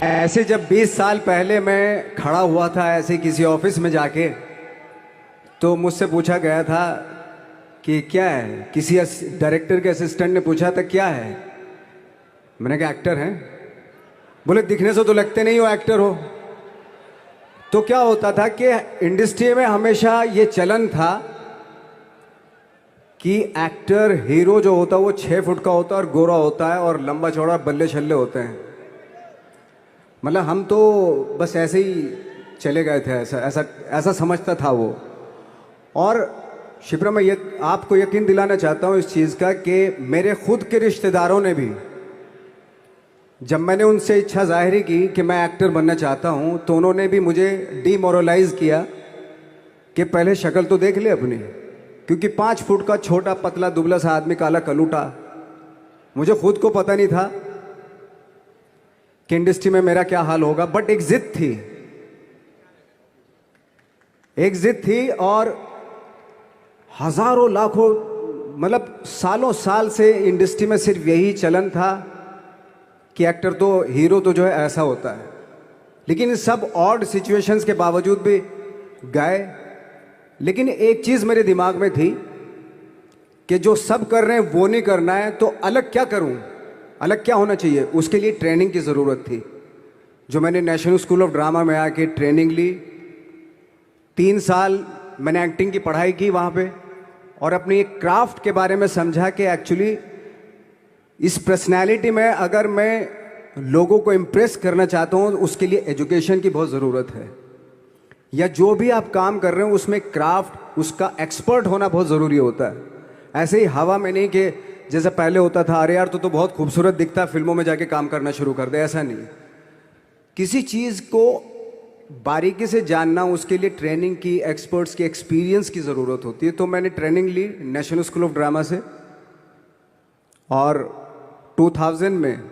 ऐसे जब 20 साल पहले मैं खड़ा हुआ था ऐसे किसी ऑफिस में जाके, तो मुझसे पूछा गया था कि क्या है। किसी डायरेक्टर के असिस्टेंट ने पूछा था क्या है। मैंने कहा एक्टर हैं। बोले दिखने से तो लगते नहीं हो एक्टर हो। तो क्या होता था कि इंडस्ट्री में हमेशा ये चलन था कि एक्टर हीरो जो होता है वो 6 फुट का होता है और गोरा होता है और लंबा चौड़ा बल्ले छल्ले होते हैं। मतलब हम तो बस ऐसे ही चले गए थे, ऐसा ऐसा ऐसा समझता था वो। और शिप्रा, मैं ये आपको यकीन दिलाना चाहता हूँ इस चीज़ का कि मेरे खुद के रिश्तेदारों ने भी, जब मैंने उनसे इच्छा जाहिर की कि मैं एक्टर बनना चाहता हूँ, तो उन्होंने भी मुझे डीमोरलाइज किया कि पहले शक्ल तो देख ले अपनी। क्योंकि 5 फुट का छोटा पतला दुबला सा आदमी, काला कलूटा, मुझे खुद को पता नहीं था कि इंडस्ट्री में मेरा क्या हाल होगा। बट एक जिद थी, एक जिद थी। और हजारों लाखों, मतलब सालों साल से इंडस्ट्री में सिर्फ यही चलन था कि एक्टर तो, हीरो तो जो है ऐसा होता है। लेकिन इन सब ऑड सिचुएशंस के बावजूद भी गए। लेकिन एक चीज़ मेरे दिमाग में थी कि जो सब कर रहे हैं वो नहीं करना है, तो अलग क्या करूं, अलग क्या होना चाहिए। उसके लिए ट्रेनिंग की ज़रूरत थी, जो मैंने नेशनल स्कूल ऑफ ड्रामा में आके ट्रेनिंग ली। 3 साल मैंने एक्टिंग की पढ़ाई की वहाँ पे, और अपनी एक क्राफ्ट के बारे में समझा कि एक्चुअली इस पर्सनैलिटी में अगर मैं लोगों को इम्प्रेस करना चाहता हूँ, उसके लिए एजुकेशन की बहुत ज़रूरत है। या जो भी आप काम कर रहे हो उसमें क्राफ्ट, उसका एक्सपर्ट होना बहुत ज़रूरी होता है। ऐसे ही हवा में नहीं कि जैसे पहले होता था, अरे यार तो बहुत खूबसूरत दिखता है, फिल्मों में जाके काम करना शुरू कर दे। ऐसा नहीं, किसी चीज़ को बारीकी से जानना, उसके लिए ट्रेनिंग की, एक्सपर्ट्स की, एक्सपीरियंस की ज़रूरत होती है। तो मैंने ट्रेनिंग ली नेशनल स्कूल ऑफ ड्रामा से, और 2000 में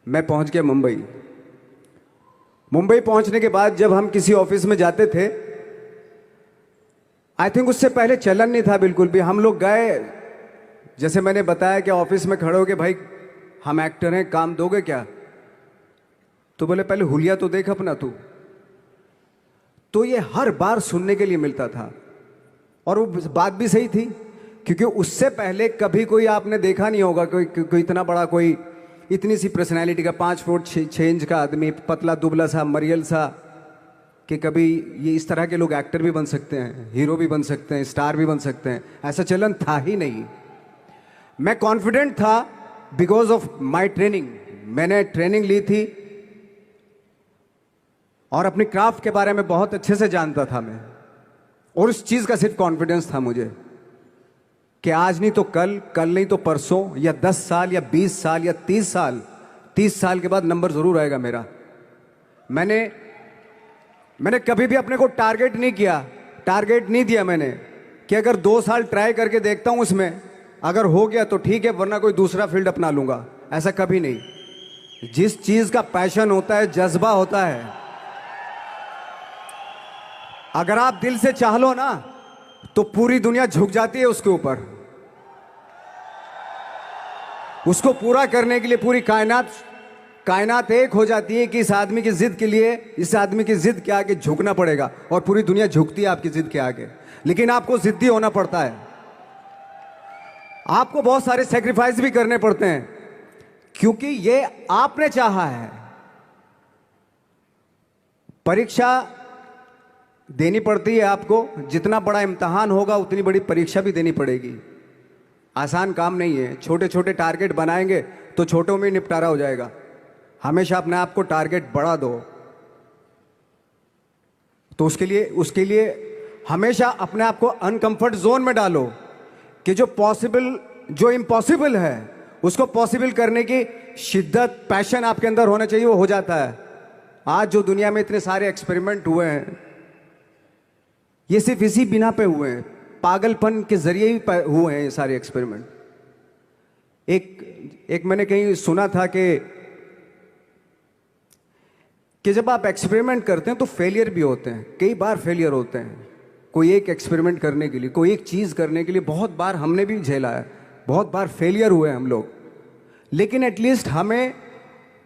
मैं पहुंच गया मुंबई। मुंबई पहुंचने के बाद जब हम किसी ऑफिस में जाते थे, आई थिंक उससे पहले चलन नहीं था बिल्कुल भी। हम लोग गए, जैसे मैंने बताया कि ऑफिस में खड़े हो के, भाई हम एक्टर हैं, काम दोगे क्या। तो बोले पहले हुलिया तो देख अपना तू। तो ये हर बार सुनने के लिए मिलता था, और वो बात भी सही थी, क्योंकि उससे पहले कभी कोई आपने देखा नहीं होगा कोई इतना बड़ा, कोई इतनी सी पर्सनैलिटी का 5 फुट 6 इंच का आदमी, पतला दुबला सा मरियल सा, कि कभी ये इस तरह के लोग एक्टर भी बन सकते हैं, हीरो भी बन सकते हैं, स्टार भी बन सकते हैं। ऐसा चलन था ही नहीं। मैं कॉन्फिडेंट था बिकॉज ऑफ माई ट्रेनिंग। मैंने ट्रेनिंग ली थी और अपनी क्राफ्ट के बारे में बहुत अच्छे से जानता था मैं, और उस चीज़ का सिर्फ कॉन्फिडेंस था मुझे कि आज नहीं तो कल, कल नहीं तो परसों, या 10 साल या 20 साल या 30 साल, 30 साल के बाद नंबर ज़रूर आएगा मेरा। मैंने कभी भी अपने को टारगेट नहीं किया, टारगेट नहीं दिया मैंने कि अगर 2 साल ट्राई करके देखता हूँ उसमें, अगर हो गया तो ठीक है, वरना कोई दूसरा फील्ड अपना लूँगा। ऐसा कभी नहीं। जिस चीज़ का पैशन होता है, जज्बा होता है, अगर आप दिल से चाह लो ना, तो पूरी दुनिया झुक जाती है उसके ऊपर। उसको पूरा करने के लिए पूरी कायनात एक हो जाती है कि इस आदमी की जिद के लिए, इस आदमी की जिद के आगे झुकना पड़ेगा, और पूरी दुनिया झुकती है आपकी जिद के आगे। लेकिन आपको जिद्दी होना पड़ता है, आपको बहुत सारे सेक्रीफाइस भी करने पड़ते हैं, क्योंकि ये आपने चाहा है। परीक्षा देनी पड़ती है आपको, जितना बड़ा इम्तहान होगा उतनी बड़ी परीक्षा भी देनी पड़ेगी। आसान काम नहीं है। छोटे छोटे टारगेट बनाएंगे तो छोटों में निपटारा हो जाएगा। हमेशा अपने आप को टारगेट बढ़ा दो। तो उसके लिए हमेशा अपने आप को अनकंफर्ट जोन में डालो, कि जो इम्पॉसिबल है उसको पॉसिबल करने की शिद्दत, पैशन आपके अंदर होना चाहिए, वो हो जाता है। आज जो दुनिया में इतने सारे एक्सपेरिमेंट हुए हैं, ये सिर्फ इसी बिना पे हुए हैं, पागलपन के जरिए ही हुए हैं ये सारे एक्सपेरिमेंट। एक मैंने कहीं सुना था कि जब आप एक्सपेरिमेंट करते हैं तो फेलियर भी होते हैं, कई बार फेलियर होते हैं। कोई एक एक्सपेरिमेंट करने के लिए, कोई एक चीज़ करने के लिए बहुत बार हमने भी झेला है, बहुत बार फेलियर हुए हम लोग। लेकिन एटलीस्ट हमें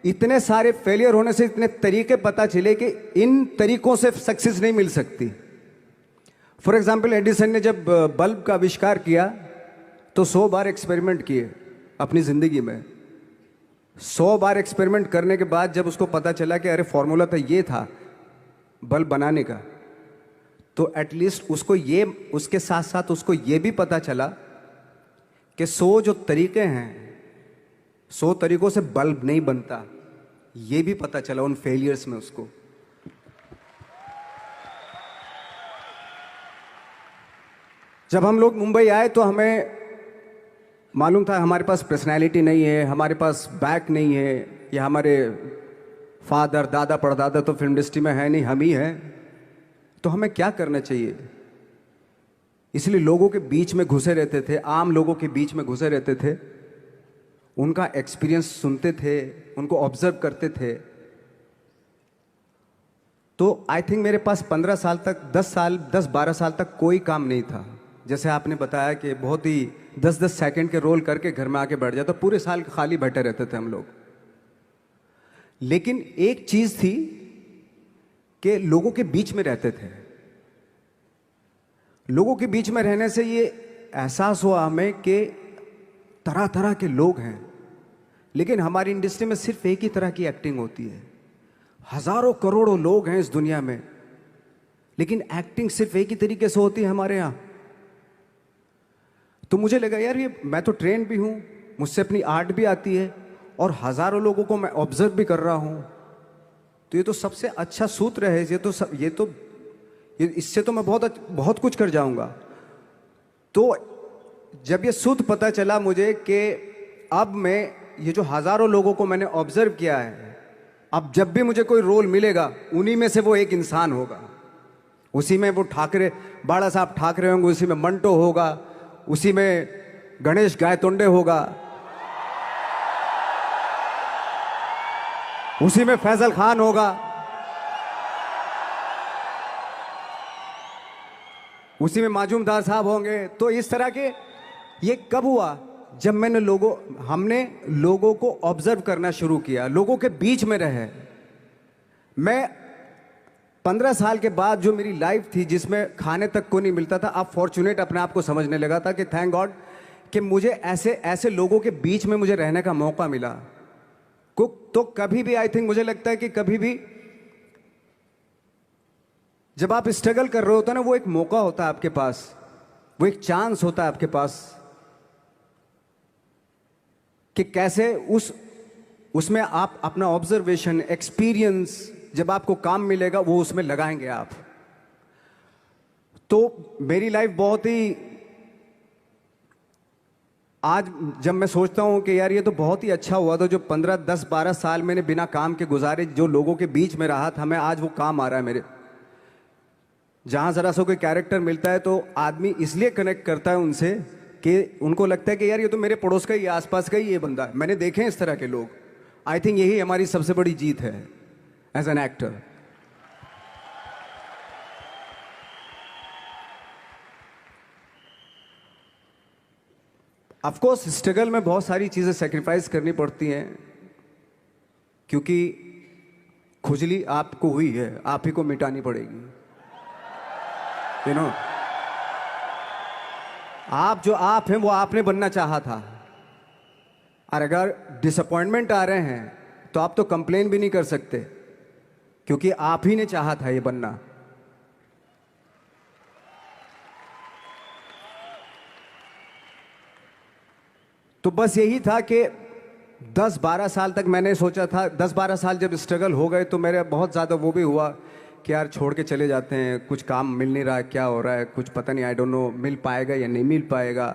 इतने सारे फेलियर होने से इतने तरीके पता चले कि इन तरीकों से सक्सेस नहीं मिल सकती। फॉर एग्जाम्पल, एडिसन ने जब बल्ब का आविष्कार किया तो 100 बार एक्सपेरिमेंट किए अपनी ज़िंदगी में। 100 बार एक्सपेरिमेंट करने के बाद जब उसको पता चला कि अरे फॉर्मूला तो ये था बल्ब बनाने का, तो एटलीस्ट उसको ये, उसके साथ साथ उसको ये भी पता चला कि 100 जो तरीके हैं, 100 तरीकों से बल्ब नहीं बनता, ये भी पता चला उन फेलियर्स में उसको। जब हम लोग मुंबई आए तो हमें मालूम था हमारे पास पर्सनैलिटी नहीं है, हमारे पास बैक नहीं है, या हमारे फादर दादा परदादा तो फिल्म इंडस्ट्री में है नहीं, हम ही हैं, तो हमें क्या करना चाहिए। इसलिए लोगों के बीच में घुसे रहते थे, आम लोगों के बीच में घुसे रहते थे, उनका एक्सपीरियंस सुनते थे, उनको ऑब्जर्व करते थे। तो आई थिंक मेरे पास 15 साल तक, 10-12 साल तक कोई काम नहीं था। जैसे आपने बताया कि बहुत ही 10-10 सेकंड के रोल करके घर में आके बैठ जाता, पूरे साल खाली बैठे रहते थे हम लोग। लेकिन एक चीज थी कि लोगों के बीच में रहते थे। लोगों के बीच में रहने से ये एहसास हुआ हमें कि तरह तरह के लोग हैं, लेकिन हमारी इंडस्ट्री में सिर्फ एक ही तरह की एक्टिंग होती है। हजारों करोड़ों लोग हैं इस दुनिया में, लेकिन एक्टिंग सिर्फ एक ही तरीके से होती है हमारे यहाँ। तो मुझे लगा यार, ये मैं तो ट्रेन भी हूँ, मुझसे अपनी आर्ट भी आती है, और हजारों लोगों को मैं ऑब्जर्व भी कर रहा हूँ, तो ये तो सबसे अच्छा सूत्र है। इससे तो मैं बहुत कुछ कर जाऊंगा। तो जब ये सूत्र पता चला मुझे कि अब मैं ये जो हजारों लोगों को मैंने ऑब्जर्व किया है, अब जब भी मुझे कोई रोल मिलेगा उन्हीं में से वो एक इंसान होगा। उसी में वो ठाकरे, बाला साहब ठाकरे होंगे, उसी में मंटो होगा, उसी में गणेश गायतोंडे होगा, उसी में फैजल खान होगा, उसी में माजूमदार साहब होंगे। तो इस तरह के, ये कब हुआ? जब हमने लोगों को ऑब्जर्व करना शुरू किया, लोगों के बीच में रहे। मैं 15 साल के बाद जो मेरी लाइफ थी, जिसमें खाने तक को नहीं मिलता था, अब फॉर्चुनेट अपने आप को समझने लगा था कि थैंक गॉड कि मुझे ऐसे ऐसे लोगों के बीच में मुझे रहने का मौका मिला। तो कभी भी, आई थिंक मुझे लगता है कि कभी भी जब आप स्ट्रगल कर रहे होते हैं ना, वो एक मौका होता है आपके पास, वो एक चांस होता है आपके पास कि कैसे उसमें आप अपना ऑब्जर्वेशन, एक्सपीरियंस, जब आपको काम मिलेगा वो उसमें लगाएंगे आप। तो मेरी लाइफ बहुत ही, आज जब मैं सोचता हूं कि यार ये तो बहुत ही अच्छा हुआ था जो 15, 10, 12 साल मैंने बिना काम के गुजारे, जो लोगों के बीच में रहा था, मैं आज वो काम आ रहा है मेरे। जहां जरा सा कोई कैरेक्टर मिलता है तो आदमी इसलिए कनेक्ट करता है उनसे कि उनको लगता है कि यार ये तो मेरे पड़ोस का ही, आसपास का ही ये बंदा है। मैंने देखे हैं इस तरह के लोग। आई थिंक यही हमारी सबसे बड़ी जीत है as an actor. Of course struggle में बहुत सारी चीजें सेक्रीफाइस करनी पड़ती हैं, क्योंकि खुजली आपको हुई है, आप ही को मिटानी पड़ेगी। यू नो, आप जो आप हैं वो आपने बनना चाहा था, और अगर डिसअपॉइंटमेंट आ रहे हैं तो आप तो कंप्लेन भी नहीं कर सकते, क्योंकि आप ही ने चाहा था ये बनना। तो बस यही था कि 10-12 साल तक मैंने सोचा था, 10-12 साल जब स्ट्रगल हो गए तो मेरे बहुत ज़्यादा वो भी हुआ कि यार छोड़ के चले जाते हैं, कुछ काम मिल नहीं रहा है, क्या हो रहा है, कुछ पता नहीं, आई डोंट नो मिल पाएगा या नहीं मिल पाएगा।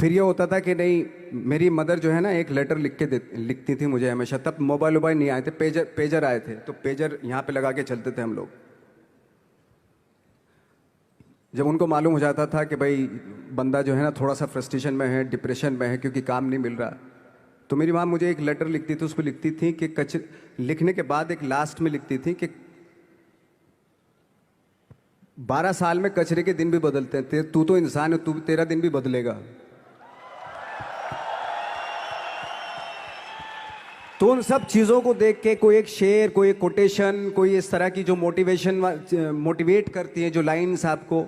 फिर ये होता था कि नहीं, मेरी मदर जो है ना एक लेटर लिखती थी मुझे हमेशा। तब मोबाइल नहीं आए थे, पेजर आए थे, तो पेजर यहाँ पे लगा के चलते थे हम लोग। जब उनको मालूम हो जाता था कि भाई बंदा जो है ना थोड़ा सा फ्रस्ट्रेशन में है, डिप्रेशन में है, क्योंकि काम नहीं मिल रहा, तो मेरी माँ मुझे एक लेटर लिखती थी। उस पर लिखती थी कि लिखने के बाद एक लास्ट में लिखती थी कि 12 साल में कचरे के दिन भी बदलते थे, तू तो इंसान है, तेरा दिन भी बदलेगा। तो उन सब चीज़ों को देख के कोई एक शेर, कोई एक कोटेशन, कोई इस तरह की जो मोटिवेट करती हैं जो लाइंस आपको,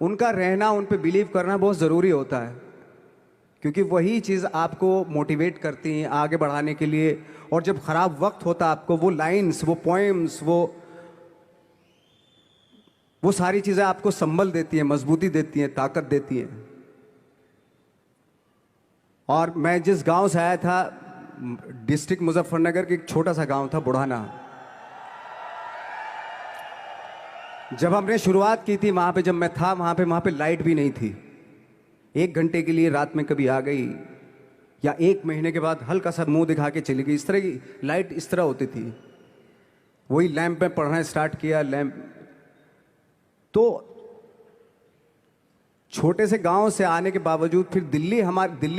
उनका रहना, उन पे बिलीव करना बहुत ज़रूरी होता है, क्योंकि वही चीज़ आपको मोटिवेट करती हैं आगे बढ़ाने के लिए। और जब ख़राब वक्त होता है आपको, वो लाइंस, वो पोएम्स, वो सारी चीज़ें आपको संबल देती हैं, मजबूती देती हैं, ताकत देती हैं। और मैं जिस गांव से आया था, डिस्ट्रिक्ट मुजफ्फरनगर के एक छोटा सा गांव था बुढ़ाना। जब हमने शुरुआत की थी वहां पे, जब मैं था वहां पे लाइट भी नहीं थी। 1 घंटे के लिए रात में कभी आ गई, या 1 महीने के बाद हल्का सा मुंह दिखा के चली गई। इस तरह की लाइट इस तरह होती थी। वही लैंप में पढ़ना स्टार्ट किया, लैंप। तो छोटे से गांव से आने के बावजूद फिर दिल्ली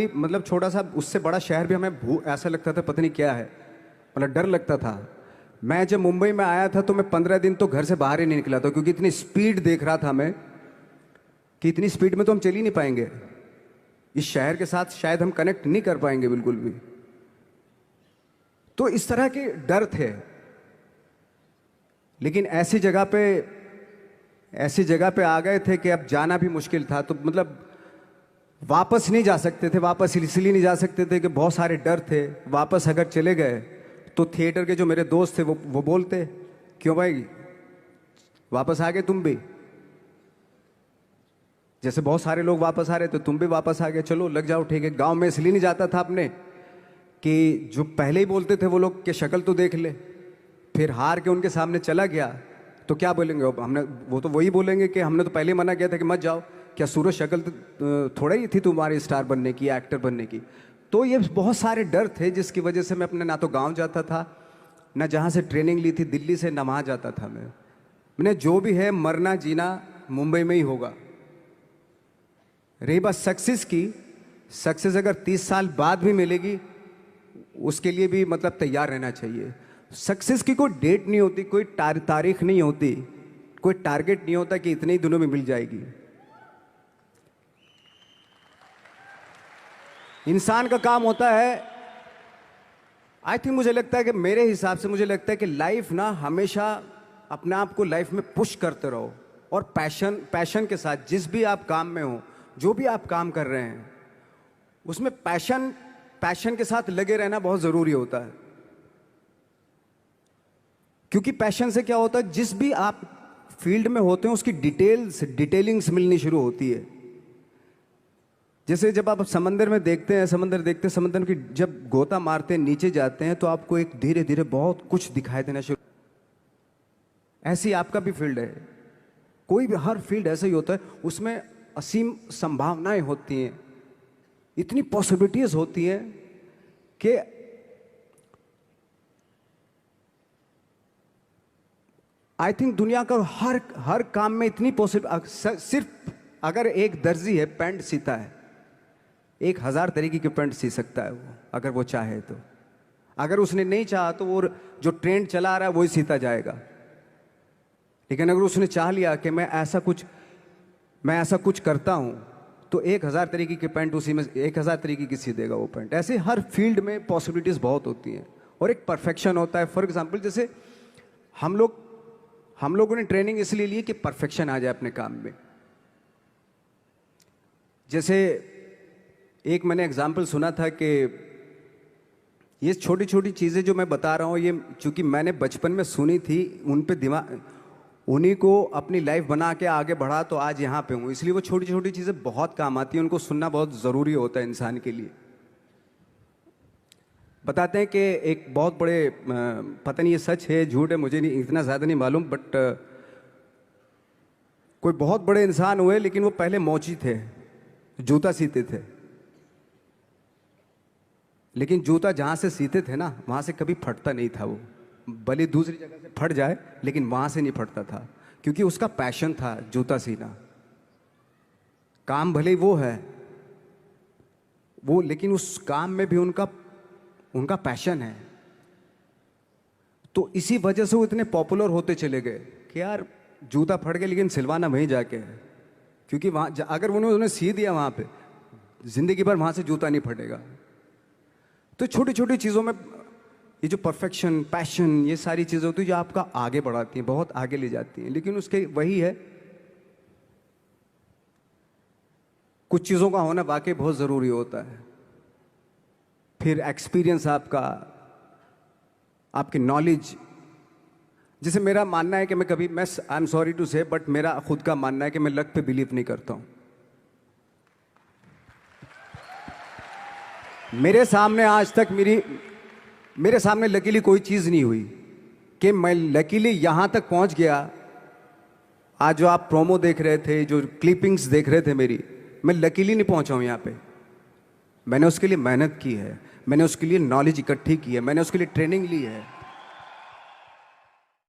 मतलब छोटा सा, उससे बड़ा शहर भी हमें ऐसा लगता था पता नहीं क्या है, मतलब डर लगता था। मैं जब मुंबई में आया था तो मैं 15 दिन तो घर से बाहर ही नहीं निकला था, क्योंकि इतनी स्पीड देख रहा था मैं कि इतनी स्पीड में तो हम चल ही नहीं पाएंगे, इस शहर के साथ शायद हम कनेक्ट नहीं कर पाएंगे बिल्कुल भी। तो इस तरह के डर थे। लेकिन ऐसी जगह पे आ गए थे कि अब जाना भी मुश्किल था। तो मतलब वापस नहीं जा सकते थे। वापस इसलिए नहीं जा सकते थे कि बहुत सारे डर थे। वापस अगर चले गए तो थिएटर के जो मेरे दोस्त थे वो बोलते, क्यों भाई वापस आ गए तुम भी, जैसे बहुत सारे लोग वापस आ रहे थे तुम भी वापस आ गए, चलो लग जाओ ठीक है। गांव में इसलिए नहीं जाता था अपने कि जो पहले ही बोलते थे वो लोग कि शक्ल तो देख ले, फिर हार के उनके सामने चला गया तो क्या बोलेंगे हमने, वो तो वही बोलेंगे कि हमने तो पहले मना किया था कि मत जाओ, क्या सूरज शक्ल थोड़ा ही थी तुम्हारी स्टार बनने की, एक्टर बनने की। तो ये बहुत सारे डर थे जिसकी वजह से मैं अपने ना तो गांव जाता था, ना जहाँ से ट्रेनिंग ली थी दिल्ली से, ना वहाँ जाता था। मैंने जो भी है मरना जीना मुंबई में ही होगा। रही बात सक्सेस की, सक्सेस अगर 30 साल बाद भी मिलेगी उसके लिए भी मतलब तैयार रहना चाहिए। सक्सेस की कोई डेट नहीं होती, कोई तारीख नहीं होती, कोई टारगेट नहीं होता कि इतने ही दिनों में मिल जाएगी। इंसान का काम होता है, आई थिंक मुझे लगता है कि मेरे हिसाब से मुझे लगता है कि लाइफ ना हमेशा अपने आप को लाइफ में पुश करते रहो, और पैशन के साथ जिस भी आप काम में हो, जो भी आप काम कर रहे हैं उसमें पैशन के साथ लगे रहना बहुत ज़रूरी होता है। क्योंकि पैशन से क्या होता है, जिस भी आप फील्ड में होते हैं उसकी डिटेलिंग्स मिलनी शुरू होती है। जैसे जब आप समंदर में देखते हैं, समंदर की जब गोता मारते हैं, नीचे जाते हैं तो आपको एक धीरे धीरे बहुत कुछ दिखाई देना शुरू। ऐसी आपका भी फील्ड है, कोई भी हर फील्ड ऐसा ही होता है, उसमें असीम संभावनाएं होती हैं, इतनी पॉसिबिलिटीज होती हैं कि आई थिंक दुनिया का हर काम में इतनी सिर्फ अगर एक दर्जी है पैंट सीता है, 1000 तरीके की पैंट सी सकता है वो, अगर वो चाहे तो। अगर उसने नहीं चाहा तो वो जो ट्रेंड चला आ रहा है वही सीता जाएगा। लेकिन अगर उसने चाह लिया कि मैं ऐसा कुछ करता हूं, तो 1000 तरीके की पैंट उसी में 1000 तरीके की सी देगा वो पैंट। ऐसे हर फील्ड में पॉसिबिलिटीज बहुत होती हैं, और एक परफेक्शन होता है। फॉर एग्जाम्पल जैसे हम लोगों ने ट्रेनिंग इसलिए ली कि परफेक्शन आ जाए अपने काम में। जैसे एक मैंने एग्जाम्पल सुना था कि ये छोटी छोटी चीज़ें जो मैं बता रहा हूँ, ये चूंकि मैंने बचपन में सुनी थी, उन पे दिमाग, उन्हीं को अपनी लाइफ बना के आगे बढ़ा तो आज यहाँ पे हूँ। इसलिए वो छोटी छोटी चीज़ें बहुत काम आती हैं, उनको सुनना बहुत ज़रूरी होता है इंसान के लिए। बताते हैं कि एक बहुत बड़े, पता नहीं ये सच है झूठ है, मुझे नहीं इतना ज़्यादा नहीं मालूम, बट कोई बहुत बड़े इंसान हुए, लेकिन वो पहले मोची थे, जूता सीते थे। लेकिन जूता जहाँ से सीते थे ना, वहाँ से कभी फटता नहीं था वो, भले दूसरी जगह से फट जाए लेकिन वहाँ से नहीं फटता था, क्योंकि उसका पैशन था जूता सीना। काम भले वो है वो, लेकिन उस काम में भी उनका पैशन है। तो इसी वजह से वो इतने पॉपुलर होते चले गए कि यार जूता फट गया लेकिन सिलवाना वहीं जाके है, क्योंकि वहाँ अगर उन्होंने सी दिया वहाँ पे, जिंदगी भर वहाँ से जूता नहीं फटेगा। तो छोटी छोटी चीज़ों में ये जो परफेक्शन, पैशन, ये सारी चीज़ें होती है जो आपका आगे बढ़ाती हैं, बहुत आगे ले जाती हैं, लेकिन उसके वही है, कुछ चीज़ों का होना वाकई बहुत ज़रूरी होता है। फिर एक्सपीरियंस आपका, आपकी नॉलेज। जैसे मेरा मानना है कि मैं कभी, मैं आई एम सॉरी टू से, बट मेरा खुद का मानना है कि मैं लक पे बिलीव नहीं करता हूँ। मेरे सामने आज तक मेरे सामने लकीली कोई चीज़ नहीं हुई कि मैं लकीली यहाँ तक पहुँच गया। आज जो आप प्रोमो देख रहे थे, जो क्लिपिंग्स देख रहे थे मेरी, मैं लकीली नहीं पहुँचा हूँ यहाँ पे। मैंने उसके लिए मेहनत की है, मैंने उसके लिए नॉलेज इकट्ठी की है, मैंने उसके लिए ट्रेनिंग ली है।